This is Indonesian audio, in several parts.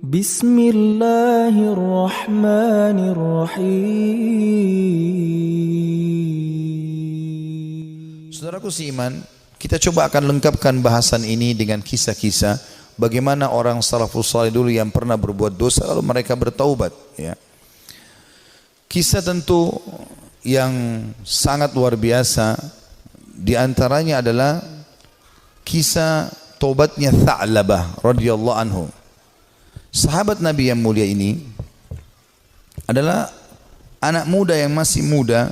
Bismillahirrahmanirrahim. Saudaraku seiman, kita coba akan lengkapkan bahasan ini dengan kisah-kisah bagaimana orang salafus salih dulu yang pernah berbuat dosa lalu mereka bertaubat, ya. Kisah tentu yang sangat luar biasa, di antaranya adalah kisah taubatnya Tha'labah radhiyallahu anhu. Sahabat Nabi yang mulia ini adalah anak muda yang masih muda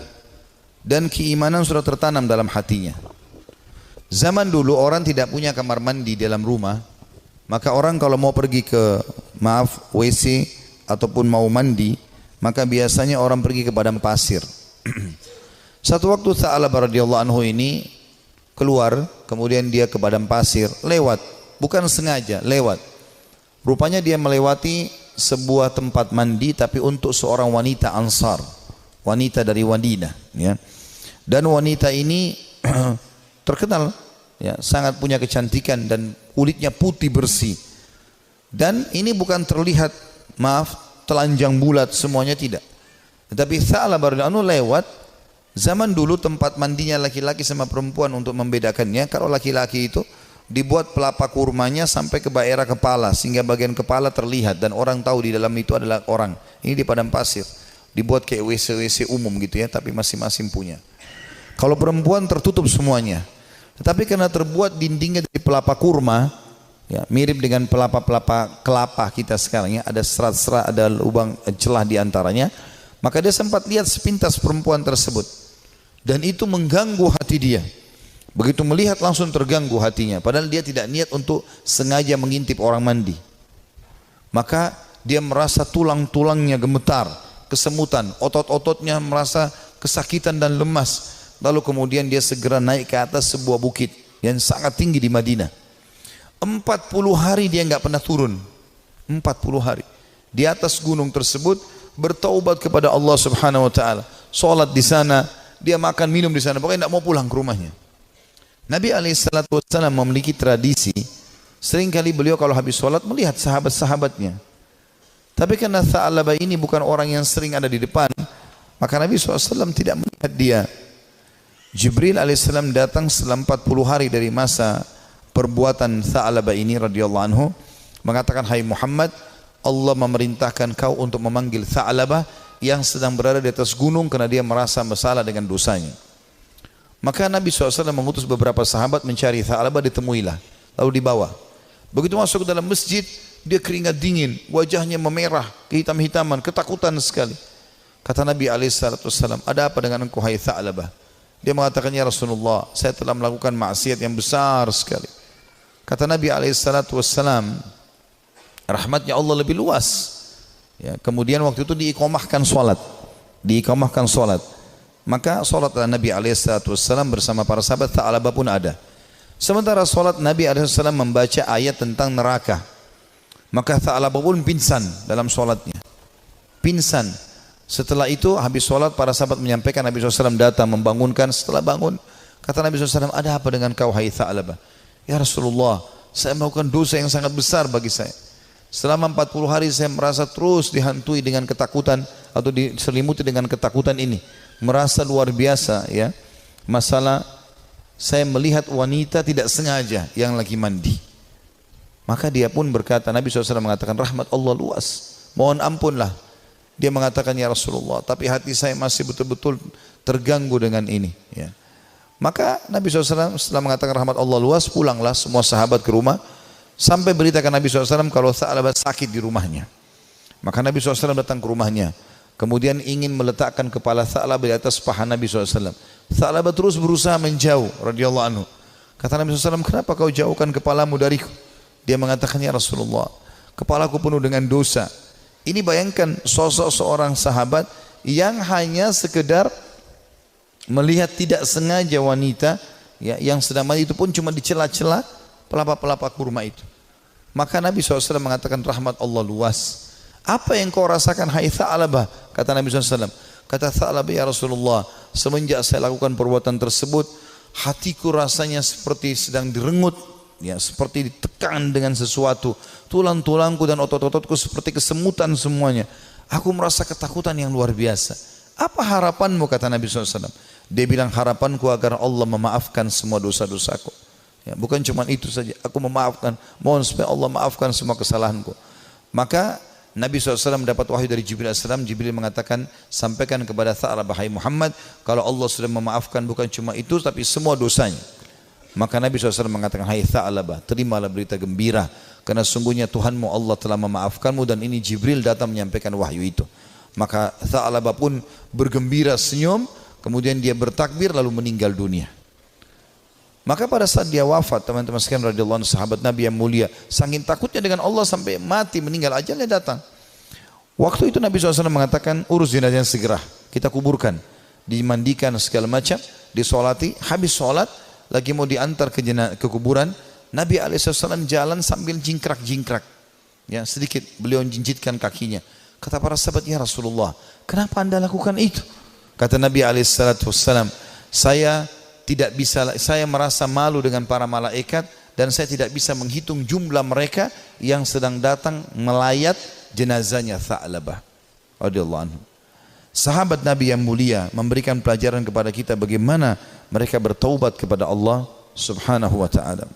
dan keimanan sudah tertanam dalam hatinya. Zaman dulu orang tidak punya kamar mandi dalam rumah, maka orang kalau mau pergi ke WC ataupun mau mandi, maka biasanya orang pergi ke padang pasir. Satu waktu Tha'labah radhiyallahu anhu ini keluar, kemudian dia ke padang pasir, lewat, bukan sengaja, lewat. Rupanya dia melewati sebuah tempat mandi tapi untuk seorang wanita Ansar, wanita dari Madinah, ya. Dan wanita ini terkenal, ya, sangat punya kecantikan dan kulitnya putih bersih. Dan ini bukan terlihat, telanjang bulat semuanya, tidak. Tetapi Tha'labah radhiyallahu anhu lewat. Zaman dulu tempat mandinya laki-laki sama perempuan untuk membedakannya, kalau laki-laki itu dibuat pelapa kurmanya sampai ke daerah kepala sehingga bagian kepala terlihat dan orang tahu di dalam itu adalah orang. Ini di padang pasir, dibuat kayak WC-WC umum gitu, ya, tapi masing-masing punya. Kalau perempuan tertutup semuanya, tetapi karena terbuat dindingnya dari pelapa kurma, ya, mirip dengan pelapa-pelapa kelapa kita sekarang, ya, ada serat-serat, ada lubang celah di antaranya, maka dia sempat lihat sepintas perempuan tersebut dan itu mengganggu hati dia. Begitu melihat langsung terganggu hatinya, padahal dia tidak niat untuk sengaja mengintip orang mandi. Maka dia merasa tulang-tulangnya gemetar, kesemutan, otot-ototnya merasa kesakitan dan lemas. Lalu kemudian dia segera naik ke atas sebuah bukit yang sangat tinggi di Madinah. 40 hari dia nggak pernah turun. 40 hari di atas gunung tersebut bertaubat kepada Allah Subhanahu wa taala. Salat di sana, dia makan minum di sana, pokoknya tidak mau pulang ke rumahnya. Nabi SAW memiliki tradisi, seringkali beliau kalau habis sholat melihat sahabat-sahabatnya. Tapi karena Tha'labah ini bukan orang yang sering ada di depan, maka Nabi SAW tidak melihat dia. Jibril AS datang setelah 40 hari dari masa perbuatan Tha'labah ini radhiyallahu anhu, mengatakan, "Hai Muhammad, Allah memerintahkan kau untuk memanggil Tha'labah yang sedang berada di atas gunung karena dia merasa bersalah dengan dosanya." Maka Nabi SAW mengutus beberapa sahabat mencari Tha'labah, ditemuilah, lalu dibawa. Begitu masuk ke dalam masjid, dia keringat dingin, wajahnya memerah, kehitam-hitaman, ketakutan sekali. Kata Nabi SAW, "Ada apa dengan engkau hai Tha'labah?" Dia mengatakan, "Ya Rasulullah, saya telah melakukan maksiat yang besar sekali." Kata Nabi SAW, rahmatnya Allah lebih luas, ya. Kemudian waktu itu diiqamahkan solat, maka solatlah Nabi SAW bersama para sahabat. Tha'labah pun ada. Sementara solat, Nabi SAW membaca ayat tentang neraka, maka Tha'labah pun pingsan dalam solatnya, pingsan. Setelah itu habis solat, para sahabat menyampaikan, Nabi SAW datang membangunkan. Setelah bangun, kata Nabi SAW, "Ada apa dengan kau hai Tha'labah?" "Ya Rasulullah, saya melakukan dosa yang sangat besar bagi saya. Selama 40 hari saya merasa terus dihantui dengan ketakutan atau diselimuti dengan ketakutan ini. Merasa luar biasa, ya. Masalah saya melihat wanita tidak sengaja yang lagi mandi." Maka dia pun berkata, Nabi SAW mengatakan, "Rahmat Allah luas, mohon ampunlah." Dia mengatakan, "Ya Rasulullah, tapi hati saya masih betul-betul terganggu dengan ini." Ya. Maka Nabi SAW setelah mengatakan rahmat Allah luas, pulanglah semua sahabat ke rumah, sampai beritakan Nabi SAW kalau Tha'labah sakit di rumahnya. Maka Nabi SAW datang ke rumahnya, kemudian ingin meletakkan kepala Tha'labah di atas paha Nabi SAW. Tha'labah terus berusaha menjauh radhiyallahu anhu. Kata Nabi SAW, "Kenapa kau jauhkan kepalamu dariku?" Dia mengatakan, "Ya Rasulullah, kepalaku penuh dengan dosa." Ini bayangkan sosok seorang sahabat yang hanya sekedar melihat tidak sengaja wanita, ya, yang sedang mandi, itu pun cuma di celah-celah pelapa-pelapa kurma itu. Maka Nabi SAW mengatakan rahmat Allah luas. "Apa yang kau rasakan hai Tha'labah?" Kata Nabi SAW. Kata Tha'labah, "Ya Rasulullah, semenjak saya lakukan perbuatan tersebut, hatiku rasanya seperti sedang direngut, ya, seperti ditekan dengan sesuatu. Tulang-tulangku dan otot-ototku seperti kesemutan semuanya. Aku merasa ketakutan yang luar biasa. Apa harapanmu, kata Nabi SAW? Dia bilang, harapanku agar Allah memaafkan semua dosa-dosaku. Ya, bukan cuma itu saja, aku memaafkan, mohon supaya Allah maafkan semua kesalahanku. Maka Nabi SAW mendapat wahyu dari Jibril AS. Jibril mengatakan, sampaikan kepada Tha'labah, hai Muhammad, kalau Allah sudah memaafkan bukan cuma itu, tapi semua dosanya. Maka Nabi SAW mengatakan, hai Tha'labah, terimalah berita gembira, karena sungguhnya Tuhanmu Allah telah memaafkanmu, dan ini Jibril datang menyampaikan wahyu itu. Maka Tha'labah pun bergembira, senyum, kemudian dia bertakbir lalu meninggal dunia. Maka pada saat dia wafat, teman-teman sekalian radhiyallahu anhu, sahabat Nabi yang mulia, saking takutnya dengan Allah sampai mati, meninggal, ajalnya datang. Waktu itu Nabi SAW mengatakan, urus jenazahnya segera, kita kuburkan, dimandikan segala macam, disolati. Habis solat, lagi mau diantar ke kuburan, Nabi SAW jalan sambil jingkrak-jingkrak, ya, sedikit beliau jinjitkan kakinya. Kata para sahabat, ya Rasulullah, kenapa anda lakukan itu? Kata Nabi SAW, saya merasa malu dengan para malaikat, dan saya tidak bisa menghitung jumlah mereka yang sedang datang melayat jenazahnya Tha'labah radhiyallahu anhu. Sahabat Nabi yang mulia memberikan pelajaran kepada kita bagaimana mereka bertaubat kepada Allah Subhanahu wa ta'ala.